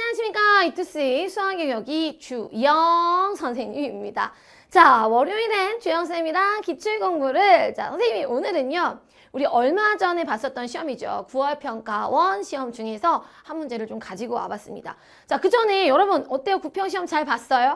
안녕하십니까. 이투스 수학의 여기 주영 선생님입니다. 자, 월요일엔 주영 쌤이랑 기출 공부를 선생님이 오늘은요. 우리 얼마 전에 봤었던 시험이죠. 9월 평가원 시험 중에서 한 문제를 좀 가지고 와봤습니다. 자, 그 전에 여러분 어때요? 구평 시험 잘 봤어요?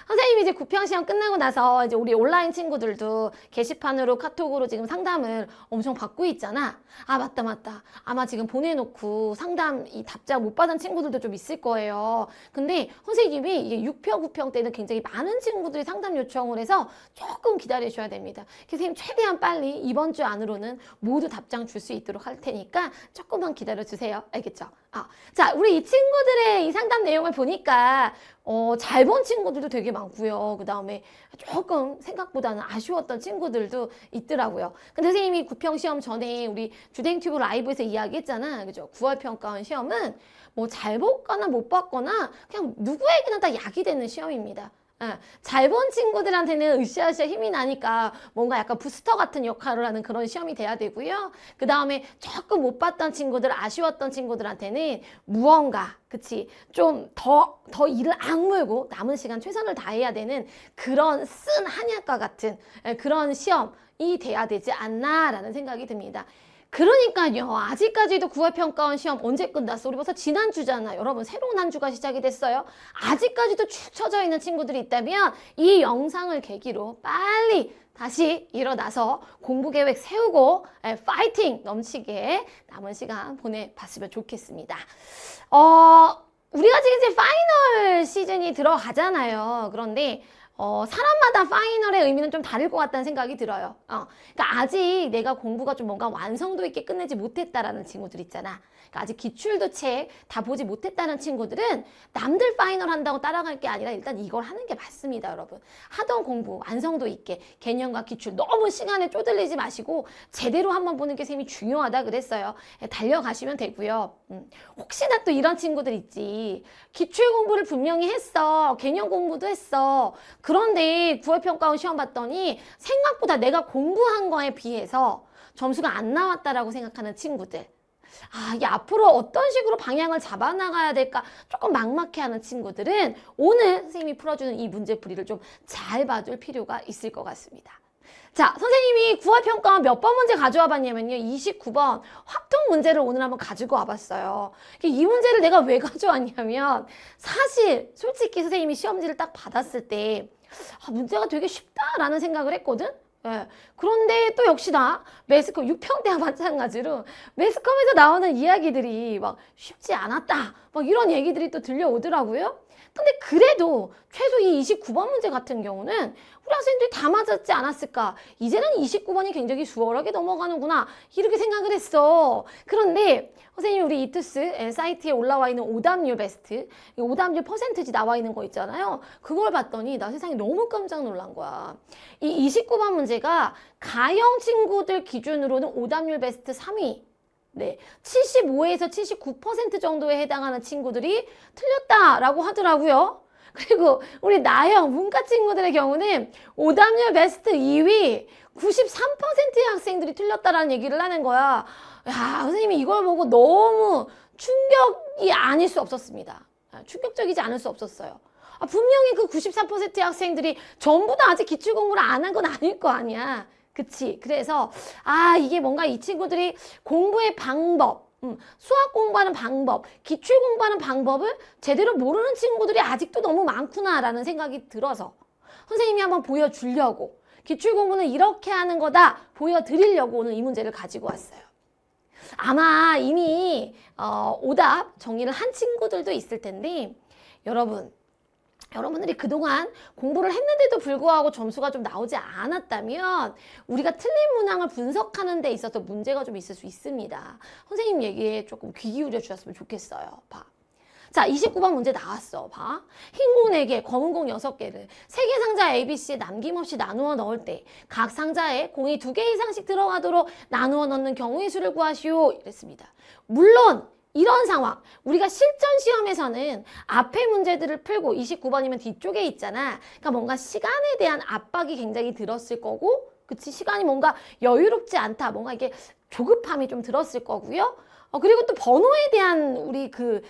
선생님이 이제 구평시험 끝나고 나서 이제 우리 온라인 친구들도 게시판으로 카톡으로 지금 상담을 엄청 받고 있잖아. 아, 맞다. 아마 지금 보내놓고 상담 이 답장 못 받은 친구들도 좀 있을 거예요. 근데 선생님이 이게 6평, 9평 때는 굉장히 많은 친구들이 상담 요청을 해서 조금 기다리셔야 됩니다. 선생님 최대한 빨리 이번 주 안으로는 모두 답장 줄 수 있도록 할 테니까 조금만 기다려주세요. 알겠죠? 자, 우리 이 친구들의 이 상담 내용을 보니까 잘 본 친구들도 되게 많고요. 그 다음에 조금 생각보다는 아쉬웠던 친구들도 있더라고요. 근데 선생님이 구평 시험 전에 우리 주댕튜브 라이브에서 이야기했잖아. 그죠? 9월 평가원 시험은 뭐 잘 봤거나 못 봤거나 그냥 누구에게나 다 약이 되는 시험입니다. 잘 본 친구들한테는 으쌰으쌰 힘이 나니까 뭔가 약간 부스터 같은 역할을 하는 그런 시험이 돼야 되고요. 그 다음에 조금 못 봤던 친구들, 아쉬웠던 친구들한테는 무언가, 그치? 좀 더 일을 악물고 남은 시간 최선을 다해야 되는 그런 쓴 한약과 같은 그런 시험이 돼야 되지 않나라는 생각이 듭니다. 그러니까요. 아직까지도 9월 평가원 시험 언제 끝났어? 우리 벌써 지난주잖아. 여러분 새로운 한 주가 시작이 됐어요. 아직까지도 축 처져 있는 친구들이 있다면 이 영상을 계기로 빨리 다시 일어나서 공부 계획 세우고 파이팅 넘치게 남은 시간 보내봤으면 좋겠습니다. 우리가 지금 이제 파이널 시즌이 들어가잖아요. 그런데 사람마다 파이널의 의미는 좀 다를 것 같다는 생각이 들어요. 그러니까 아직 내가 공부가 좀 뭔가 완성도 있게 끝내지 못했다라는 친구들 있잖아. 그러니까 아직 기출도 책 다 보지 못했다는 친구들은 남들 파이널 한다고 따라갈 게 아니라 일단 이걸 하는 게 맞습니다, 여러분. 하던 공부 완성도 있게 개념과 기출 너무 시간에 쪼들리지 마시고 제대로 한번 보는 게 쌤이 중요하다 그랬어요. 달려가시면 되고요. 혹시나 또 이런 친구들 있지. 기출 공부를 분명히 했어. 개념 공부도 했어. 그런데 9월 평가원 시험 봤더니 생각보다 내가 공부한 거에 비해서 점수가 안 나왔다라고 생각하는 친구들. 이게 앞으로 어떤 식으로 방향을 잡아나가야 될까 조금 막막해하는 친구들은 오늘 선생님이 풀어주는 이 문제풀이를 좀 잘 봐줄 필요가 있을 것 같습니다. 자, 선생님이 9월 평가원 몇 번 문제 가져와 봤냐면요. 29번 확통 문제를 오늘 한번 가지고 와봤어요. 이 문제를 내가 왜 가져왔냐면 사실 솔직히 선생님이 시험지를 딱 받았을 때 문제가 되게 쉽다라는 생각을 했거든. 그런데 또 역시나 매스컴 6평 때와 마찬가지로 매스컴에서 나오는 이야기들이 막 쉽지 않았다 막 이런 얘기들이 또 들려오더라고요. 근데 그래도 최소 이 29번 문제 같은 경우는 우리 학생들이 다 맞았지 않았을까? 이제는 29번이 굉장히 수월하게 넘어가는구나 이렇게 생각을 했어. 그런데 선생님 우리 이투스 사이트에 올라와 있는 오답률 베스트 오답률 퍼센트지 나와 있는 거 있잖아요. 그걸 봤더니 나 세상에 너무 깜짝 놀란 거야. 이 29번 문제가 가형 친구들 기준으로는 오답률 베스트 3위 75에서 79% 정도에 해당하는 친구들이 틀렸다라고 하더라고요. 그리고 우리 나형 문과 친구들의 경우는 오답률 베스트 2위 93%의 학생들이 틀렸다라는 얘기를 하는 거야. 선생님이 이걸 보고 너무 충격이 아닐 수 없었습니다. 충격적이지 않을 수 없었어요. 분명히 그 93%의 학생들이 전부 다 아직 기출 공부를 안 한 건 아닐 거 아니야. 그치? 그래서 이게 뭔가 이 친구들이 공부의 방법 수학 공부하는 방법, 기출 공부하는 방법을 제대로 모르는 친구들이 아직도 너무 많구나라는 생각이 들어서 선생님이 한번 보여주려고 기출 공부는 이렇게 하는 거다 보여드리려고 오늘 이 문제를 가지고 왔어요. 아마 이미 오답 정리를 한 친구들도 있을 텐데 여러분들이 그동안 공부를 했는데도 불구하고 점수가 좀 나오지 않았다면 우리가 틀린 문항을 분석하는 데 있어서 문제가 좀 있을 수 있습니다. 선생님 얘기에 조금 귀 기울여 주셨으면 좋겠어요. 봐. 자, 29번 문제 나왔어. 봐. 흰 공 4개, 검은 공 6개를 3개 상자 ABC에 남김없이 나누어 넣을 때 각 상자에 공이 2개 이상씩 들어가도록 나누어 넣는 경우의 수를 구하시오. 이랬습니다. 물론 이런 상황, 우리가 실전 시험에서는 앞에 문제들을 풀고 29번이면 뒤쪽에 있잖아. 그러니까 뭔가 시간에 대한 압박이 굉장히 들었을 거고, 그치? 시간이 뭔가 여유롭지 않다. 뭔가 이게 조급함이 좀 들었을 거고요. 그리고 또 번호에 대한 우리 그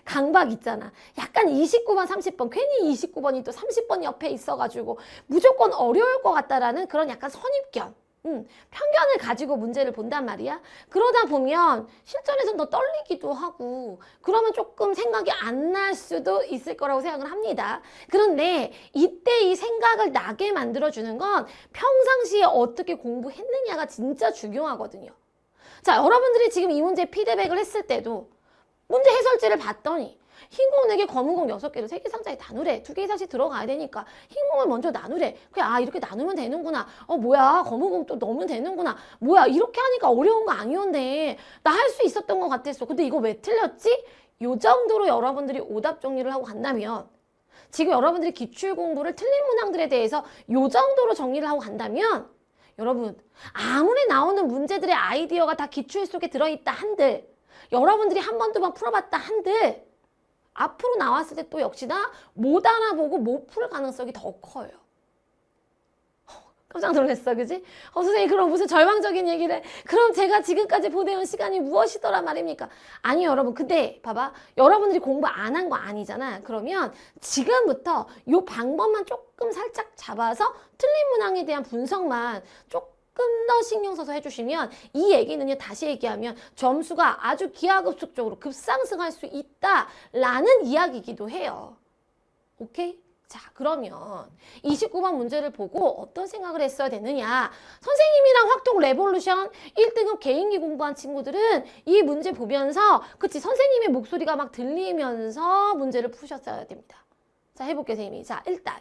강박 있잖아. 약간 29번, 30번, 괜히 29번이 또 30번 옆에 있어가지고 무조건 어려울 것 같다라는 그런 약간 선입견, 편견을 가지고 문제를 본단 말이야. 그러다 보면 실전에서는 더 떨리기도 하고 그러면 조금 생각이 안 날 수도 있을 거라고 생각을 합니다. 그런데 이때 이 생각을 나게 만들어주는 건 평상시에 어떻게 공부했느냐가 진짜 중요하거든요. 자, 여러분들이 지금 이 문제 피드백을 했을 때도 문제 해설지를 봤더니 흰공 4개, 검은공 6개를 3개 상자에 나누래. 2개 이상씩 들어가야 되니까 흰공을 먼저 나누래. 그냥 이렇게 나누면 되는구나. 뭐야, 검은공 또 넣으면 되는구나. 뭐야, 이렇게 하니까 어려운 거 아니었네. 나 할 수 있었던 것 같았어. 근데 이거 왜 틀렸지? 요 정도로 여러분들이 오답 정리를 하고 간다면, 지금 여러분들이 기출공부를 틀린 문항들에 대해서 요 정도로 정리를 하고 간다면, 여러분, 아무리 나오는 문제들의 아이디어가 다 기출 속에 들어있다 한들, 여러분들이 한 번, 두 번 풀어봤다 한들, 앞으로 나왔을 때 또 역시나 못 알아보고 못 풀 가능성이 더 커요. 깜짝 놀랐어, 그지? 선생님, 그럼 무슨 절망적인 얘기를 해. 그럼 제가 지금까지 보내온 시간이 무엇이더라 말입니까? 아니요, 여러분. 근데 봐봐. 여러분들이 공부 안 한 거 아니잖아. 그러면 지금부터 요 방법만 조금 살짝 잡아서 틀린 문항에 대한 분석만 조금 더 신경 써서 해주시면 이 얘기는요, 다시 얘기하면 점수가 아주 기하급수적으로 급상승할 수 있다라는 이야기이기도 해요. 오케이? 자, 그러면 29번 문제를 보고 어떤 생각을 했어야 되느냐. 선생님이랑 확통 레볼루션 1등급 개인기 공부한 친구들은 이 문제 보면서 그치, 선생님의 목소리가 막 들리면서 문제를 푸셨어야 됩니다. 자, 해볼게요, 선생님이. 자, 일단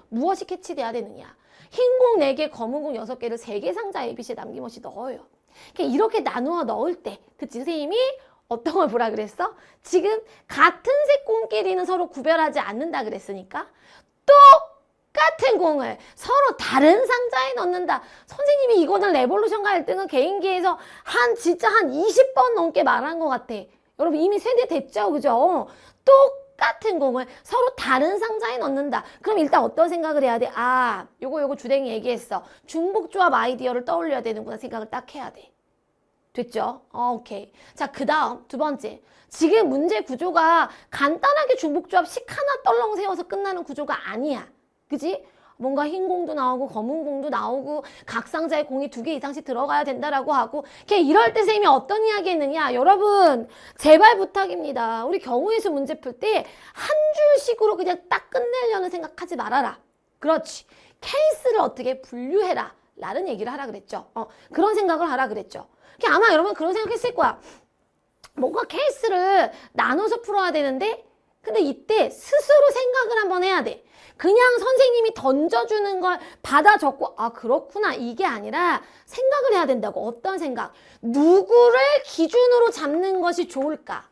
무엇이 캐치돼야 되느냐. 흰 공 4개, 검은 공 6개를 3개 상자 ABC에 남김없이 넣어요. 이렇게 나누어 넣을 때, 그치, 선생님이 어떤 걸 보라 그랬어? 지금 같은 색 공끼리는 서로 구별하지 않는다 그랬으니까 똑같은 공을 서로 다른 상자에 넣는다. 선생님이 이거는 레볼루션과 1등은 개인기에서 진짜 한 20번 넘게 말한 것 같아. 여러분 이미 세대됐죠, 그죠? 똑같은 공을 서로 다른 상자에 넣는다. 그럼 일단 어떤 생각을 해야 돼? 요거 주댕이 얘기했어. 중복조합 아이디어를 떠올려야 되는구나 생각을 딱 해야 돼. 됐죠? 오케이. 자, 그 다음 두 번째. 지금 문제 구조가 간단하게 중복조합식 하나 떨렁 세워서 끝나는 구조가 아니야. 그지? 뭔가 흰 공도 나오고 검은 공도 나오고 각 상자에 공이 2개 이상씩 들어가야 된다라고 하고 이럴 때 선생님이 어떤 이야기 했느냐. 여러분 제발 부탁입니다. 우리 경우에서 문제 풀 때 한 줄씩으로 그냥 딱 끝내려는 생각하지 말아라. 그렇지. 케이스를 어떻게 분류해라 라는 얘기를 하라 그랬죠. 그런 생각을 하라 그랬죠. 아마 여러분 그런 생각했을 거야. 뭔가 케이스를 나눠서 풀어야 되는데 근데 이때 스스로 생각을 한번 해야 돼. 그냥 선생님이 던져주는 걸 받아 적고 그렇구나 이게 아니라 생각을 해야 된다고. 어떤 생각? 누구를 기준으로 잡는 것이 좋을까?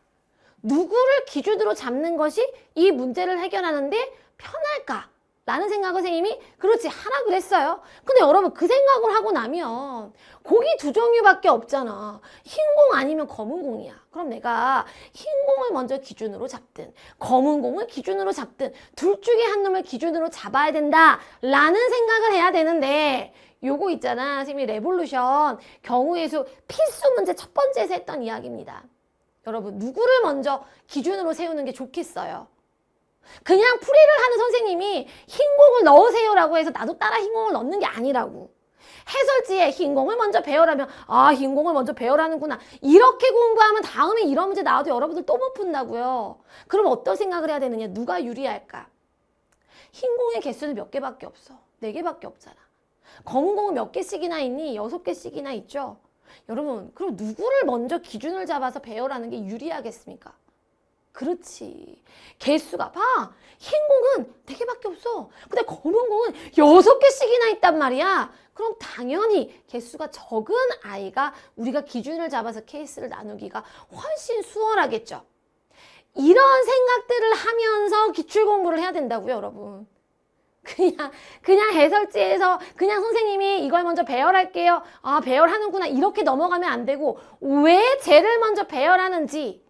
누구를 기준으로 잡는 것이 이 문제를 해결하는데 편할까? 라는 생각을 선생님이 그렇지 하라 그랬어요. 근데 여러분 그 생각을 하고 나면 공이 2종류밖에 없잖아. 흰 공 아니면 검은 공이야. 그럼 내가 흰 공을 먼저 기준으로 잡든 검은 공을 기준으로 잡든 둘 중에 한 놈을 기준으로 잡아야 된다 라는 생각을 해야 되는데 요거 있잖아. 선생님이 레볼루션 경우의 수 필수 문제 첫 번째에서 했던 이야기입니다. 여러분 누구를 먼저 기준으로 세우는 게 좋겠어요? 그냥 풀이를 하는 선생님이 흰 공을 넣으세요라고 해서 나도 따라 흰 공을 넣는 게 아니라고. 해설지에 흰 공을 먼저 배열하면 흰 공을 먼저 배열하는구나. 이렇게 공부하면 다음에 이런 문제 나와도 여러분들 또 못 푼다고요. 그럼 어떤 생각을 해야 되느냐. 누가 유리할까? 흰 공의 개수는 몇 개밖에 없어. 4개밖에 없잖아. 검은 공은 몇 개씩이나 있니? 6개씩이나 있죠. 여러분 그럼 누구를 먼저 기준을 잡아서 배열하는 게 유리하겠습니까? 그렇지. 개수가 흰 공은 4개밖에 없어. 근데 검은 공은 6개씩이나 있단 말이야. 그럼 당연히 개수가 적은 아이가 우리가 기준을 잡아서 케이스를 나누기가 훨씬 수월하겠죠. 이런 생각들을 하면서 기출 공부를 해야 된다고요, 여러분. 그냥 해설지에서 그냥 선생님이 이걸 먼저 배열할게요. 배열하는구나. 이렇게 넘어가면 안 되고 왜 쟤를 먼저 배열하는지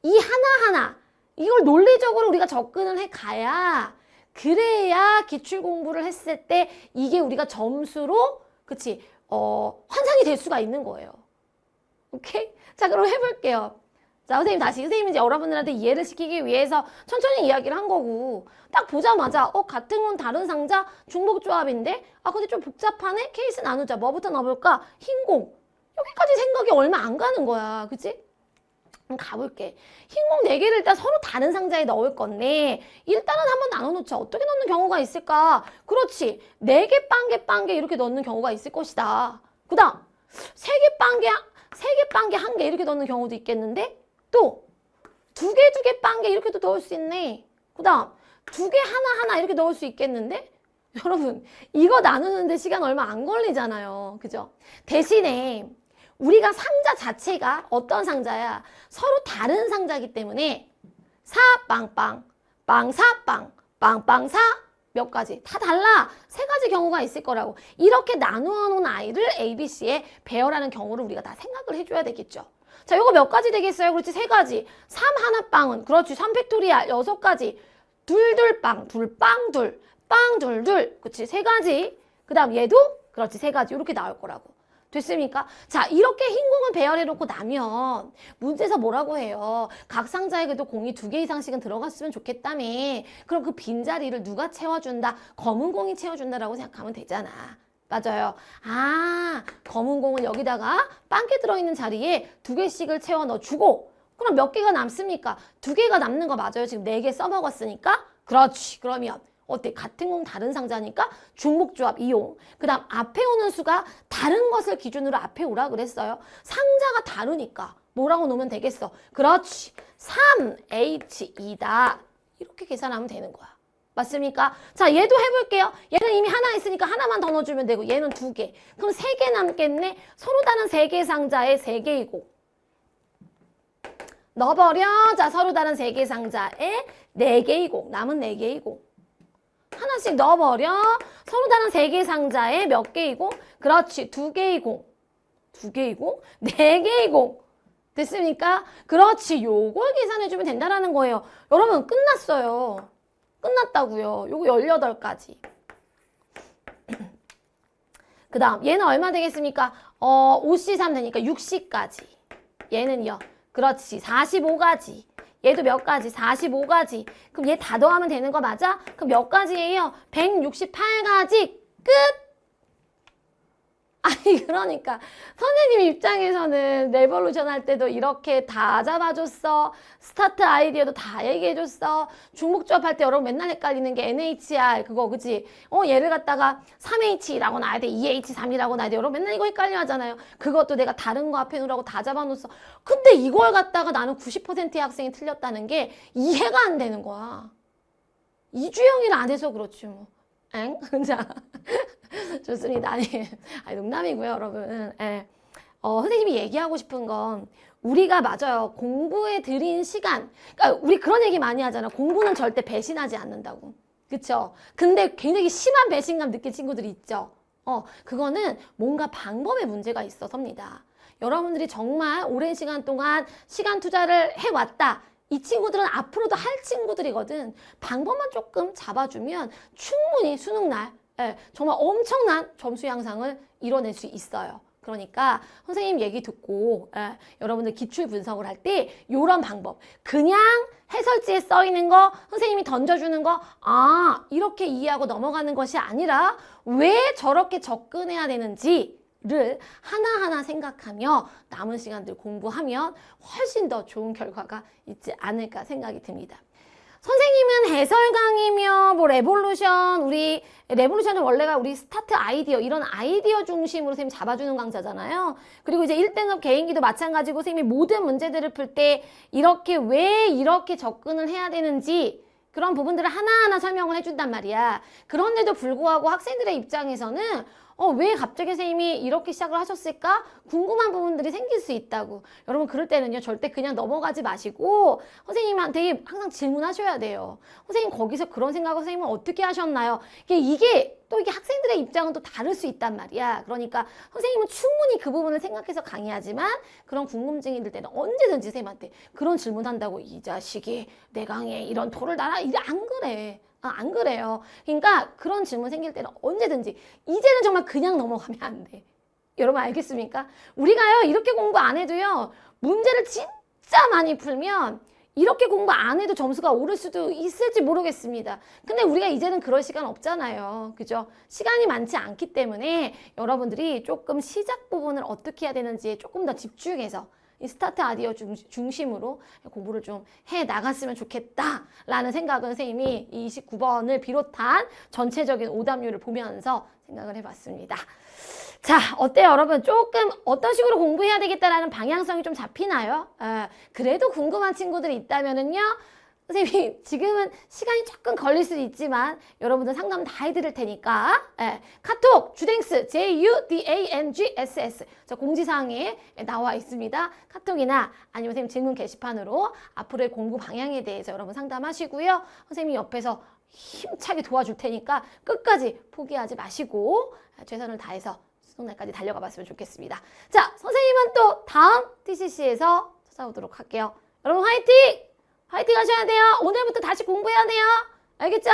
이 하나하나 이걸 논리적으로 우리가 접근을 해가야 그래야 기출 공부를 했을 때 이게 우리가 점수로 그치 환산이 될 수가 있는 거예요. 오케이? 자, 그럼 해볼게요. 자, 선생님 다시 선생님이 이제 여러분들한테 이해를 시키기 위해서 천천히 이야기를 한 거고 딱 보자마자 같은 건 다른 상자 중복조합인데 근데 좀 복잡하네? 케이스 나누자. 뭐부터 넣어볼까? 흰공. 여기까지 생각이 얼마 안 가는 거야. 그치? 그럼 가볼게. 흰공 4개를 일단 서로 다른 상자에 넣을 건데 일단은 한번 나눠놓자. 어떻게 넣는 경우가 있을까? 그렇지. 4개 빵개 이렇게 넣는 경우가 있을 것이다. 그 다음 3개 빵개 1개 이렇게 넣는 경우도 있겠는데 또 2개 빵개 이렇게도 넣을 수 있네. 그 다음 2개 하나 이렇게 넣을 수 있겠는데 여러분 이거 나누는데 시간 얼마 안 걸리잖아요. 그죠? 대신에 우리가 상자 자체가 어떤 상자야? 서로 다른 상자이기 때문에 사빵빵, 빵사빵, 빵빵사 몇 가지 다 달라. 3가지 경우가 있을 거라고. 이렇게 나누어 놓은 아이를 ABC에 배열하는 경우를 우리가 다 생각을 해줘야 되겠죠. 자, 요거 몇 가지 되겠어요? 그렇지, 3가지. 3 하나빵은 그렇지, 3팩토리알 6가지. 둘둘빵, 둘빵 둘, 빵 둘둘. 그렇지, 3가지. 그 다음 얘도 그렇지, 3가지. 이렇게 나올 거라고. 됐습니까? 자, 이렇게 흰 공을 배열해놓고 나면 문제에서 뭐라고 해요? 각 상자에 그래도 공이 2개 이상씩은 들어갔으면 좋겠다며. 그럼 그 빈자리를 누가 채워준다? 검은 공이 채워준다라고 생각하면 되잖아. 맞아요. 검은 공은 여기다가 빵개 들어있는 자리에 2개씩을 채워 넣어주고 그럼 몇 개가 남습니까? 2개가 남는 거 맞아요. 지금 4개 써먹었으니까. 그렇지. 그러면 어때? 같은 공 다른 상자니까 중복조합 이용. 그 다음 앞에 오는 수가 다른 것을 기준으로 앞에 오라 그랬어요. 상자가 다르니까 뭐라고 놓으면 되겠어? 그렇지. 3H2다. 이렇게 계산하면 되는 거야. 맞습니까? 자, 얘도 해볼게요. 얘는 이미 하나 있으니까 하나만 더 넣어주면 되고 얘는 2개. 그럼 3개 남겠네. 서로 다른 3개 상자에 3개이고 넣어버려. 자, 서로 다른 3개 상자에 4개이고 남은 4개이고 하나씩 넣어버려. 서로 다른 3개 상자에 몇 개이고? 그렇지. 2개이고 4개이고 됐습니까? 그렇지. 요걸 계산해주면 된다라는 거예요. 여러분 끝났어요. 끝났다고요. 요거 18가지. 그 다음 얘는 얼마 되겠습니까? 5C3 되니까 60까지. 얘는요. 그렇지. 45가지. 얘도 몇 가지? 45가지. 그럼 얘 다 더하면 되는 거 맞아? 그럼 몇 가지예요? 168가지. 끝! 아니 그러니까 선생님 입장에서는 레볼루션 할 때도 이렇게 다 잡아줬어. 스타트 아이디어도 다 얘기해줬어. 중복조합 할 때 여러분 맨날 헷갈리는 게 NHR 그거 그치? 얘를 갖다가 3H라고 놔야 돼. 2H3이라고 놔야 돼. 여러분 맨날 이거 헷갈려 하잖아요. 그것도 내가 다른 거 앞에 놓으라고 다 잡아놓았어. 근데 이걸 갖다가 나는 90%의 학생이 틀렸다는 게 이해가 안 되는 거야. 이주영이를 안 해서 그렇지 뭐. 엥? 자, 좋습니다. 아니, 농담이고요, 여러분. 예. 선생님이 얘기하고 싶은 건 우리가 맞아요. 공부에 들인 시간. 그러니까 우리 그런 얘기 많이 하잖아. 공부는 절대 배신하지 않는다고. 그쵸? 근데 굉장히 심한 배신감 느낀 친구들이 있죠. 그거는 뭔가 방법에 문제가 있어서입니다. 여러분들이 정말 오랜 시간 동안 시간 투자를 해왔다. 이 친구들은 앞으로도 할 친구들이거든. 방법만 조금 잡아주면 충분히 수능날 정말 엄청난 점수 향상을 이뤄낼 수 있어요. 그러니까 선생님 얘기 듣고 여러분들 기출 분석을 할 때 이런 방법 그냥 해설지에 써있는 거 선생님이 던져주는 거 이렇게 이해하고 넘어가는 것이 아니라 왜 저렇게 접근해야 되는지를 하나하나 생각하며 남은 시간들 공부하면 훨씬 더 좋은 결과가 있지 않을까 생각이 듭니다. 선생님은 해설 강의며 뭐 우리 레볼루션은 원래가 우리 스타트 아이디어 이런 아이디어 중심으로 선생님 잡아주는 강사잖아요. 그리고 이제 1등급 개인기도 마찬가지고 선생님이 모든 문제들을 풀 때 왜 이렇게 접근을 해야 되는지 그런 부분들을 하나하나 설명을 해준단 말이야. 그런데도 불구하고 학생들의 입장에서는 왜 갑자기 선생님이 이렇게 시작을 하셨을까? 궁금한 부분들이 생길 수 있다고. 여러분 그럴 때는요 절대 그냥 넘어가지 마시고 선생님한테 항상 질문하셔야 돼요. 선생님 거기서 그런 생각을 선생님은 어떻게 하셨나요? 이게 또 이게 학생들의 입장은 또 다를 수 있단 말이야. 그러니까 선생님은 충분히 그 부분을 생각해서 강의하지만 그런 궁금증이 들 때는 언제든지 선생님한테 그런 질문한다고 이 자식이 내 강의에 이런 토를 달아? 안 그래. 안 그래요. 그러니까 그런 질문 생길 때는 언제든지 이제는 정말 그냥 넘어가면 안 돼. 여러분 알겠습니까? 우리가요, 이렇게 공부 안 해도요, 문제를 진짜 많이 풀면 이렇게 공부 안 해도 점수가 오를 수도 있을지 모르겠습니다. 근데 우리가 이제는 그럴 시간 없잖아요. 그죠? 시간이 많지 않기 때문에 여러분들이 조금 시작 부분을 어떻게 해야 되는지에 조금 더 집중해서 이 스타트 아이디어 중심으로 공부를 좀 해 나갔으면 좋겠다라는 생각은 선생님이 이 29번을 비롯한 전체적인 오답률을 보면서 생각을 해봤습니다. 자, 어때요, 여러분? 조금 어떤 식으로 공부해야 되겠다라는 방향성이 좀 잡히나요? 그래도 궁금한 친구들이 있다면은요, 선생님이 지금은 시간이 조금 걸릴 수도 있지만 여러분들 상담 다 해드릴 테니까 카톡 주댕스 JUDANGSS 저 공지사항에 나와 있습니다. 카톡이나 아니면 선생님 질문 게시판으로 앞으로의 공부 방향에 대해서 여러분 상담하시고요. 선생님이 옆에서 힘차게 도와줄 테니까 끝까지 포기하지 마시고 최선을 다해서 수능날까지 달려가 봤으면 좋겠습니다. 자, 선생님은 또 다음 TCC에서 찾아오도록 할게요. 여러분 화이팅! 화이팅 하셔야 돼요. 오늘부터 다시 공부해야 돼요. 알겠죠?